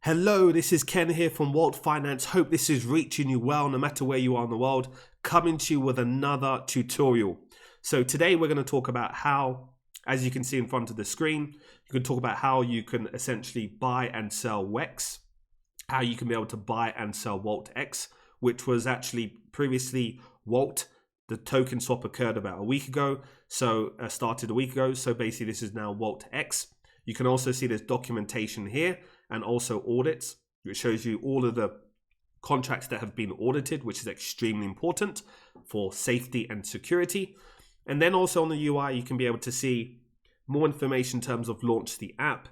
Hello, this is Ken here from Walt Finance. Hope this is reaching you well no matter where you are in the world. Coming to you with another tutorial. So today we're going to talk about how, as you can see in front of the screen, you can talk about how you can essentially buy and sell Waultx, how you can be able to buy and sell Waultx, which was actually previously Walt. The token swap occurred about a week ago, started a week ago. So basically this is now Waultx. You can also see there's documentation here and also audits, which shows you all of the contracts that have been audited, which is extremely important for safety and security. And then also on the UI, you can be able to see more information in terms of launch the app.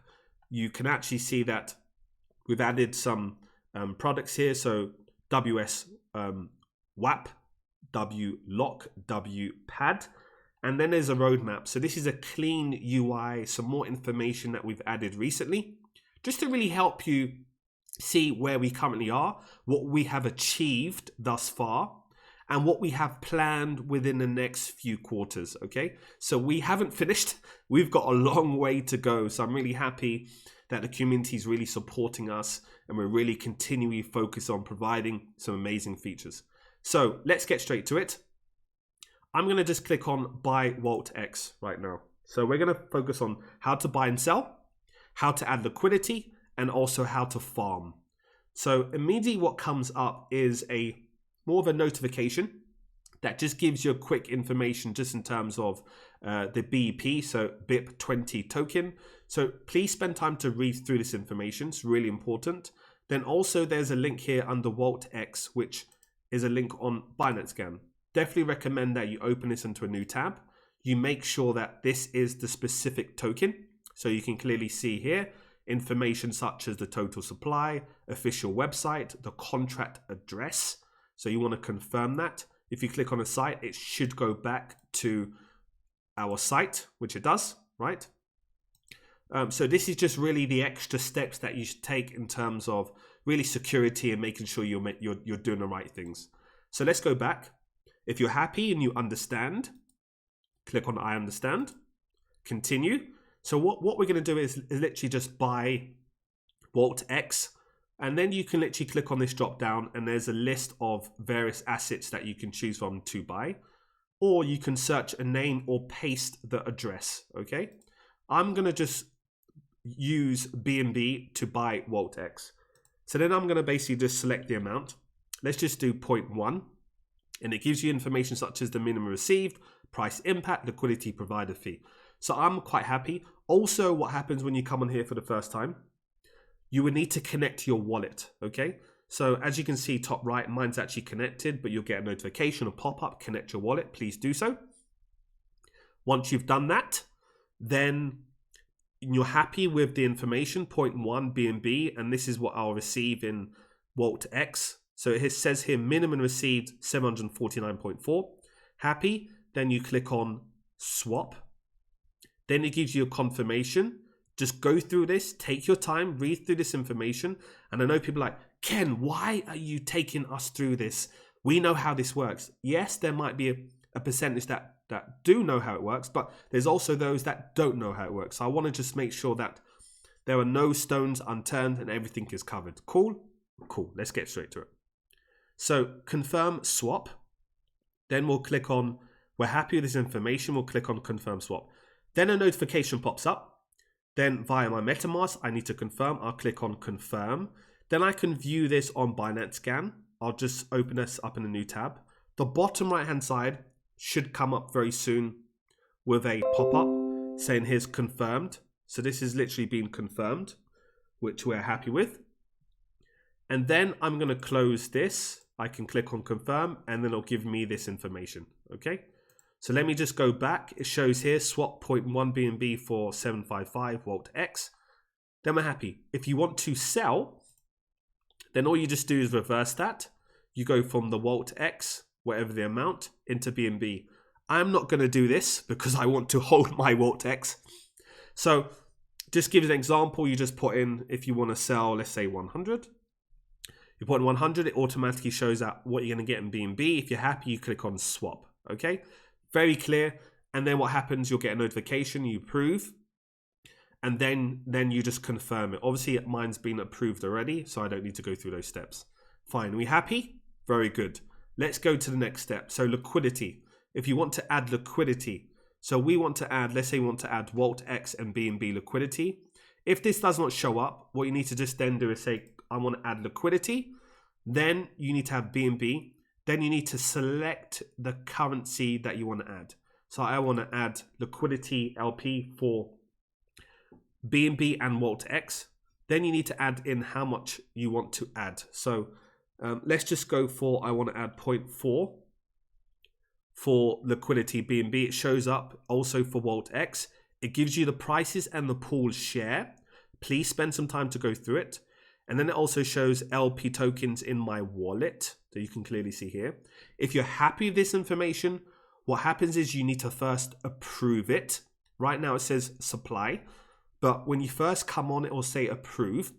You can actually see that we've added some products here. So WS WAP, WLOCK, WPAD. And then there's a roadmap. So this is a clean UI, some more information that we've added recently, just to really help you see where we currently are, what we have achieved thus far, and what we have planned within the next few quarters, okay? So we haven't finished. We've got a long way to go. So I'm really happy that the community is really supporting us and we're really continuing focus on providing some amazing features. So let's get straight to it. I'm going to just click on buy Waultx right now. So we're going to focus on how to buy and sell, how to add liquidity, and also how to farm. So immediately what comes up is more of a notification that just gives you a quick information just in terms of the BEP, so BIP20 token. So please spend time to read through this information. It's really important. Then also there's a link here under Waultx, which is a link on Binance Scan. Definitely recommend that you open this into a new tab. You make sure that this is the specific token. So you can clearly see here information such as the total supply, official website, the contract address. So you want to confirm that. If you click on a site, it should go back to our site, which it does, right? So this is just really the extra steps that you should take in terms of really security and making sure you're doing the right things. So let's go back. If you're happy and you understand, click on I understand, continue. So what we're going to do is literally just buy Waultx, and then you can literally click on this drop down and there's a list of various assets that you can choose from to buy, or you can search a name or paste the address, okay? I'm going to just use BNB to buy Waultx. So then I'm going to basically just select the amount. Let's just do 0.1. And it gives you information such as the minimum received, price impact, liquidity provider fee. So I'm quite happy. Also, what happens when you come on here for the first time, you would need to connect your wallet, okay? So as you can see top right, mine's actually connected, but you'll get a notification, a pop-up, connect your wallet, please do so. Once you've done that, then you're happy with the information, 0.1 BNB, and this is what I'll receive in Waultx. So it says here minimum received 749.4. Happy, then you click on swap. Then it gives you a confirmation. Just go through this, take your time, read through this information. And I know people are like, Ken, why are you taking us through this? We know how this works. Yes, there might be a percentage that do know how it works, but there's also those that don't know how it works. So I want to just make sure that there are no stones unturned and everything is covered. Cool? Cool. Let's get straight to it. So confirm swap, then we'll click on, we're happy with this information, we'll click on confirm swap. Then a notification pops up. Then via my MetaMask, I need to confirm, I'll click on confirm. Then I can view this on Binance Scan. I'll just open this up in a new tab. The bottom right hand side should come up very soon with a pop-up saying here's confirmed. So this is literally being confirmed, which we're happy with. And then I'm going to close this. I can click on confirm and then it'll give me this information. Okay. So let me just go back. It shows here swap 0.1 BNB for 755 Waultx. Then we're happy. If you want to sell, then all you just do is reverse that. You go from the Waultx, whatever the amount, into BNB. I'm not going to do this because I want to hold my Waultx. So just give an example. You just put in, if you want to sell, let's say 100. You put in 100, it automatically shows out what you're going to get in BNB. If you're happy, you click on swap. Okay, very clear. And then what happens, you'll get a notification, you approve. and then you just confirm it. Obviously, mine's been approved already, so I don't need to go through those steps. Fine. Are we happy? Very good. Let's go to the next step. So liquidity. If you want to add liquidity, so we want to add, let's say we want to add Waultx and BNB liquidity. If this does not show up, what you need to just then do is say, I want to add liquidity. Then you need to have BNB. Then you need to select the currency that you want to add. So I want to add liquidity LP for BNB and Waultx. Then you need to add in how much you want to add. So let's just go for, I want to add 0.4 for liquidity BNB. It shows up also for Waultx. It gives you the prices and the pool share. Please spend some time to go through it. And then it also shows LP tokens in my wallet that you can clearly see here. If you're happy with this information, what happens is you need to first approve it. Right now it says supply, but when you first come on, it will say approve.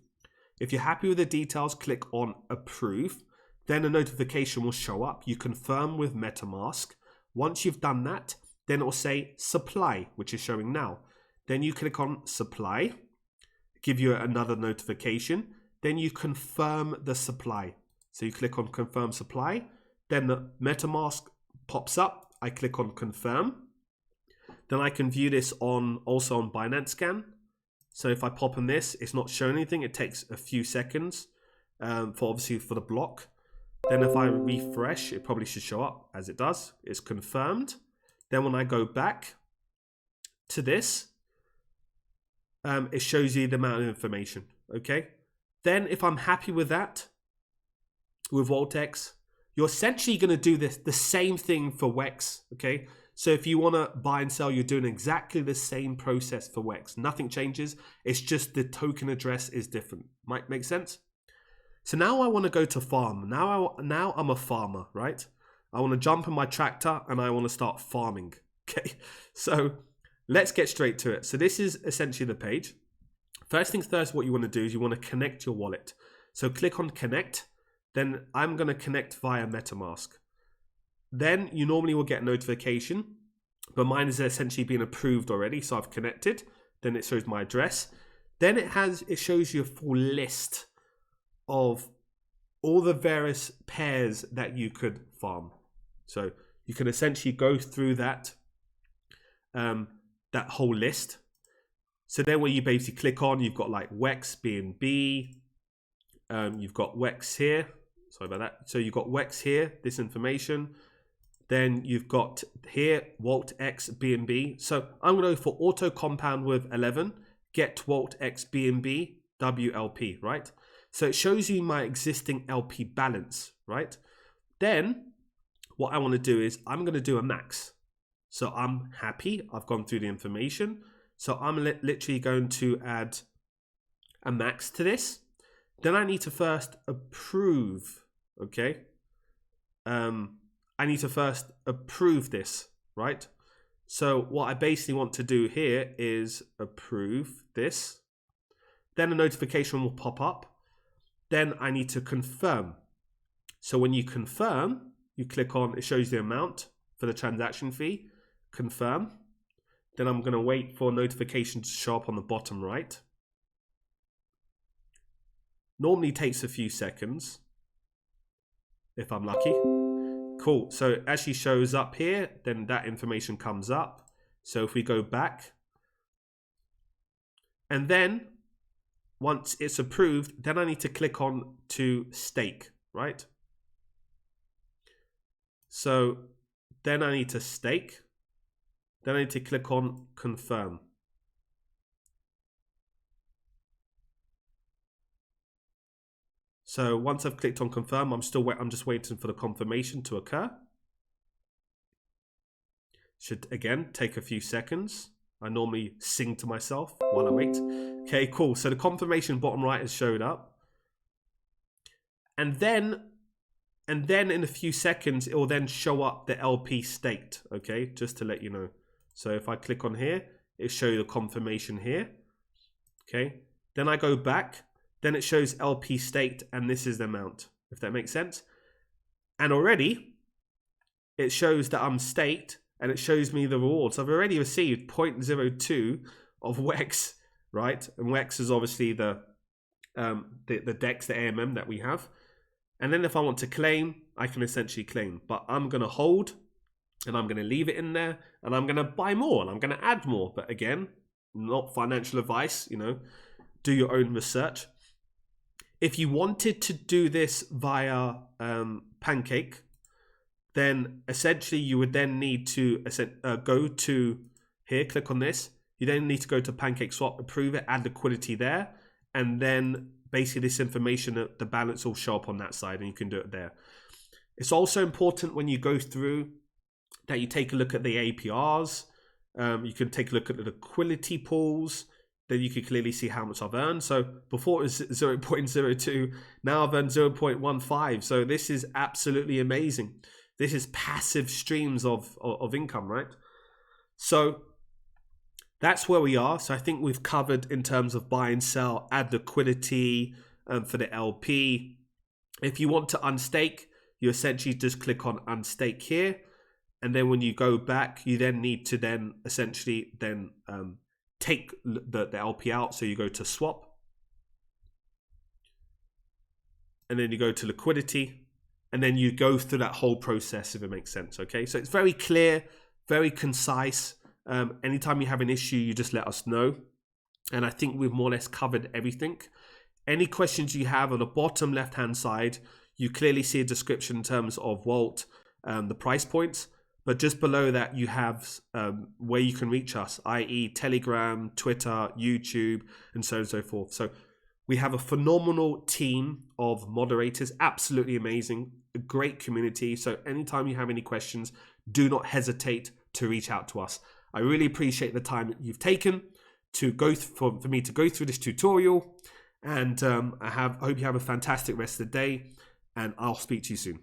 If you're happy with the details, click on approve. Then a notification will show up. You confirm with MetaMask. Once you've done that, then it will say supply, which is showing now. Then you click on supply, give you another notification. Then you confirm the supply. So you click on confirm supply. Then the MetaMask pops up. I click on confirm. Then I can view this also on Binance Scan. So if I pop in this, it's not showing anything. It takes a few seconds for the block. Then if I refresh, it probably should show up as it does. It's confirmed. Then when I go back to this, it shows you the amount of information. Okay. Then if I'm happy with that, with Waultx, you're essentially going to do the same thing for Wex. Okay. So if you want to buy and sell, you're doing exactly the same process for Wex. Nothing changes. It's just the token address is different. Might make sense? So now I want to go to farm. Now I'm a farmer, right? I want to jump in my tractor and I want to start farming. Okay. So let's get straight to it. So this is essentially the page. First things first, what you want to do is you want to connect your wallet. So click on connect. Then I'm going to connect via MetaMask. Then you normally will get a notification, but mine is essentially been approved already. So I've connected. Then it shows my address. Then it shows you a full list of all the various pairs that you could farm. So you can essentially go through that whole list. So then when you basically click on, you've got like Wex, BNB, you've got Wex here. Sorry about that. So you've got Wex here, this information. Then you've got here Waultx, BNB. So I'm going to go for auto compound with 11, get Waultx, BNB, WLP, right? So it shows you my existing LP balance, right? Then what I want to do is I'm going to do a max. So I'm happy. I've gone through the information. So I'm literally going to add a max to this. Then I need to first approve, okay? I need to first approve this, right? So what I basically want to do here is approve this. Then a notification will pop up. Then I need to confirm. So when you confirm, you click on, it shows the amount for the transaction fee, confirm. Then I'm going to wait for a notification to show up on the bottom right. Normally takes a few seconds, if I'm lucky. Cool, so it actually shows up here, then that information comes up. So if we go back, and then once it's approved, then I need to click on to stake, right? So then I need to stake. Then I need to click on confirm. So once I've clicked on confirm, I'm just waiting for the confirmation to occur. Should again take a few seconds. I normally sing to myself while I wait. Okay, cool. So the confirmation bottom right has showed up. And then in a few seconds, it will then show up the LP staked, okay, just to let you know. So if I click on here, it shows the confirmation here, okay. Then I go back, then it shows LP staked, and this is the amount, if that makes sense. And already, it shows that I'm staked, and it shows me the rewards. I've already received 0.02 of Wex right? And Waultx is obviously the DEX, the AMM that we have. And then if I want to claim, I can essentially claim. But I'm going to hold, and I'm going to leave it in there, and I'm going to buy more, and I'm going to add more. But again, not financial advice, do your own research. If you wanted to do this via Pancake, then essentially you would then need to go to here, click on this. You then need to go to Pancake Swap, approve it, add liquidity there, and then basically this information, the balance will show up on that side, and you can do it there. It's also important when you go through that you take a look at the APRs. You can take a look at the liquidity pools. Then you can clearly see how much I've earned. So before it was 0.02, now I've earned 0.15. So this is absolutely amazing. This is passive streams of income, right? So that's where we are. So I think we've covered in terms of buy and sell, add liquidity for the LP. If you want to unstake, you essentially just click on unstake here. And then when you go back, you then need to then essentially then take the LP out. So you go to swap. And then you go to liquidity. And then you go through that whole process, if it makes sense. Okay, so it's very clear, very concise. Anytime you have an issue, you just let us know. And I think we've more or less covered everything. Any questions you have on the bottom left-hand side, you clearly see a description in terms of Walt, the price points. But just below that, you have where you can reach us, i.e. Telegram, Twitter, YouTube, and so on and so forth. So we have a phenomenal team of moderators, absolutely amazing, a great community. So anytime you have any questions, do not hesitate to reach out to us. I really appreciate the time that you've taken to go for me to go through this tutorial. And I hope you have a fantastic rest of the day, and I'll speak to you soon.